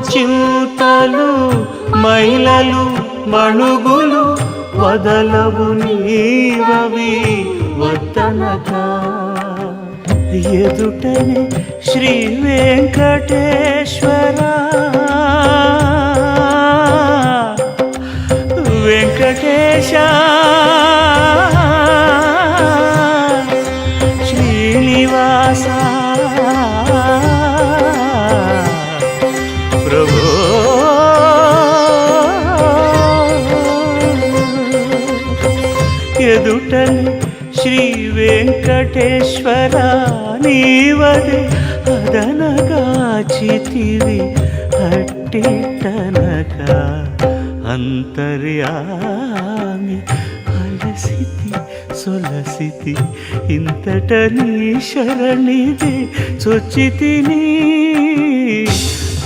చింతలు మైలలు మణుగులు వదలవు నీవవి వద్దనగా ఎదుటనే శ్రీ వెంకటేశ్వర వెంకటేశ శ్రీనివాస ప్రభో ఎదుటనే శ్రీ వెంకటేశ్వర నీవదే అదనగాచితివి అట్టిటనగా అంతర్యామి అలసితి సొలసితి ఇంతట నీ శరణిదే చొచ్చితిని